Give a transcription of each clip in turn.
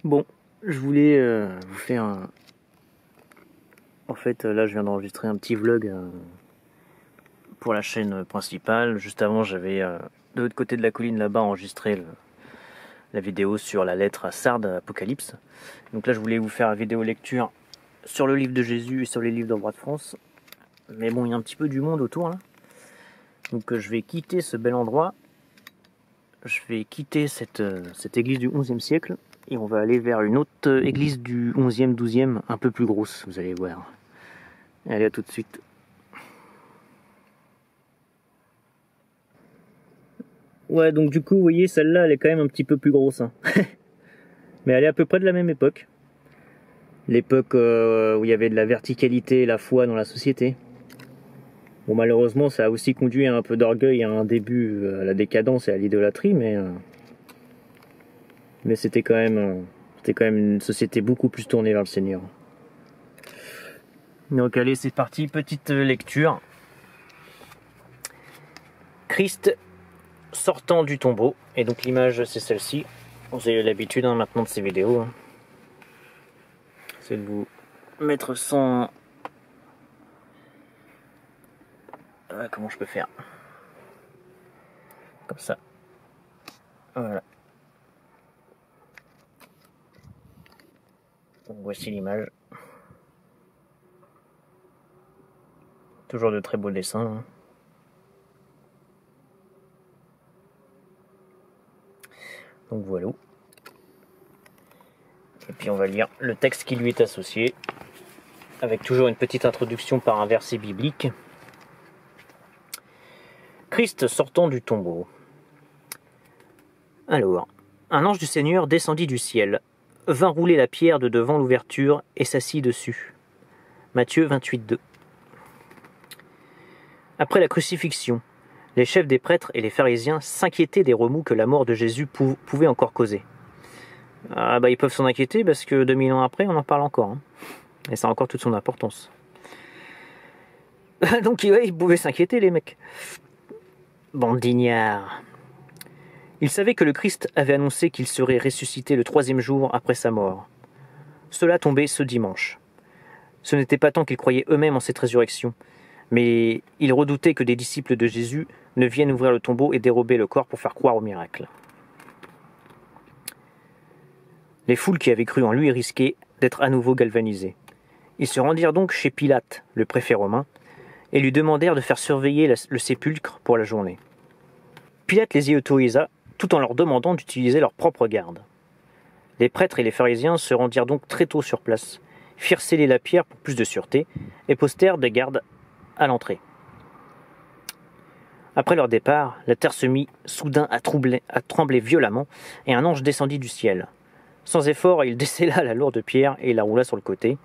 Bon, je voulais vous faire un... En fait, là, je viens d'enregistrer un petit vlog pour la chaîne principale. Juste avant, j'avais de l'autre côté de la colline là-bas enregistré la vidéo sur la lettre à Sardes, Apocalypse. Donc là, je voulais vous faire la vidéo lecture sur le livre de Jésus et sur les livres d'Ambroise de France. Mais bon, il y a un petit peu du monde autour là. Donc je vais quitter ce bel endroit. Je vais quitter cette église du XIe siècle. Et on va aller vers une autre église du 11e, 12e, un peu plus grosse, vous allez voir. Allez, à tout de suite. Ouais, donc du coup, vous voyez, celle-là, elle est quand même un petit peu plus grosse. Hein. Mais elle est à peu près de la même époque. L'époque où il y avait de la verticalité et la foi dans la société. Bon, malheureusement, ça a aussi conduit à un peu d'orgueil, à un début à la décadence et à l'idolâtrie, mais c'était quand même une société beaucoup plus tournée vers le Seigneur. Donc allez, c'est parti, petite lecture. Christ sortant du tombeau, et donc l'image c'est celle-ci. Vous avez l'habitude maintenant de ces vidéos. C'est de vous mettre sans... comment je peux faire? Comme ça. Voilà. Donc voici l'image. Toujours de très beaux dessins. Hein. Donc voilà. Et puis on va lire le texte qui lui est associé, avec toujours une petite introduction par un verset biblique. Christ sortant du tombeau. Alors, un ange du Seigneur descendit du ciel, vint rouler la pierre de devant l'ouverture et s'assit dessus. Matthieu 28,2. Après la crucifixion, les chefs des prêtres et les pharisiens s'inquiétaient des remous que la mort de Jésus pouvait encore causer. Ah bah ils peuvent s'en inquiéter parce que 2000 ans après, on en parle encore. Hein. Et ça a encore toute son importance. Donc ouais, ils pouvaient s'inquiéter les mecs. Bande d'ignards. Ils savaient que le Christ avait annoncé qu'il serait ressuscité le 3e jour après sa mort. Cela tombait ce dimanche. Ce n'était pas tant qu'ils croyaient eux-mêmes en cette résurrection, mais ils redoutaient que des disciples de Jésus ne viennent ouvrir le tombeau et dérober le corps pour faire croire au miracle. Les foules qui avaient cru en lui risquaient d'être à nouveau galvanisées. Ils se rendirent donc chez Pilate, le préfet romain, et lui demandèrent de faire surveiller le sépulcre pour la journée. Pilate les y autorisa, tout en leur demandant d'utiliser leur propre garde. Les prêtres et les pharisiens se rendirent donc très tôt sur place, firent sceller la pierre pour plus de sûreté, et postèrent des gardes à l'entrée. Après leur départ, la terre se mit soudain à trembler violemment, et un ange descendit du ciel. Sans effort, il décela la lourde pierre et la roula sur le côté,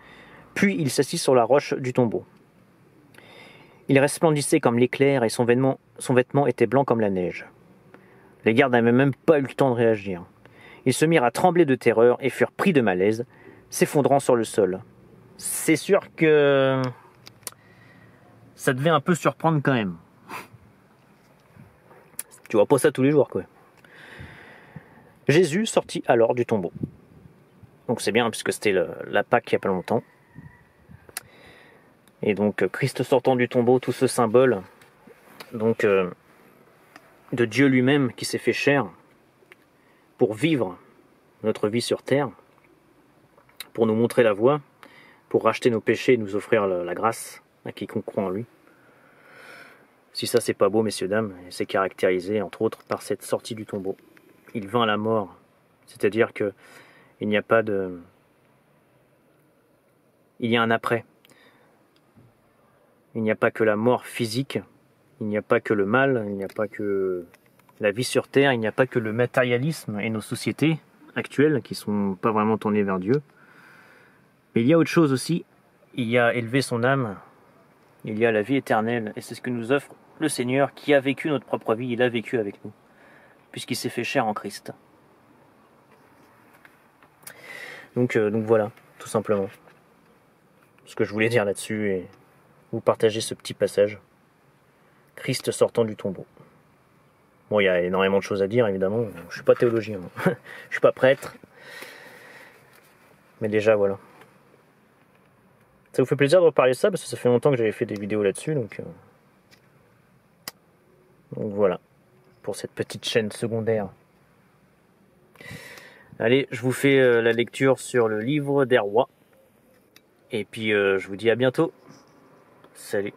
puis il s'assit sur la roche du tombeau. Il resplendissait comme l'éclair et son vêtement était blanc comme la neige. Les gardes n'avaient même pas eu le temps de réagir. Ils se mirent à trembler de terreur et furent pris de malaise, s'effondrant sur le sol. C'est sûr que ça devait un peu surprendre quand même. Tu vois pas ça tous les jours, quoi. Jésus sortit alors du tombeau. Donc c'est bien, puisque c'était la Pâque il n'y a pas longtemps. Et donc Christ sortant du tombeau, tout ce symbole donc de Dieu lui-même qui s'est fait chair pour vivre notre vie sur terre, pour nous montrer la voie, pour racheter nos péchés et nous offrir la grâce à quiconque croit en lui. Si ça c'est pas beau, messieurs, dames, c'est caractérisé entre autres par cette sortie du tombeau. Il vint à la mort, c'est-à-dire que il n'y a pas de... Il y a un après. Il n'y a pas que la mort physique, il n'y a pas que le mal, il n'y a pas que la vie sur terre, il n'y a pas que le matérialisme et nos sociétés actuelles qui ne sont pas vraiment tournées vers Dieu. Mais il y a autre chose aussi, il y a élevé son âme, il y a la vie éternelle, et c'est ce que nous offre le Seigneur qui a vécu notre propre vie, il a vécu avec nous, puisqu'il s'est fait chair en Christ. Donc voilà, tout simplement. Ce que je voulais dire là-dessus et vous partager ce petit passage. Christ sortant du tombeau. Bon, il y a énormément de choses à dire, évidemment. Je ne suis pas théologien. Je ne suis pas prêtre. Mais déjà, voilà. Ça vous fait plaisir de reparler de ça, parce que ça fait longtemps que j'avais fait des vidéos là-dessus, donc voilà, pour cette petite chaîne secondaire. Allez, je vous fais la lecture sur le livre des rois. Et puis je vous dis à bientôt. Salut.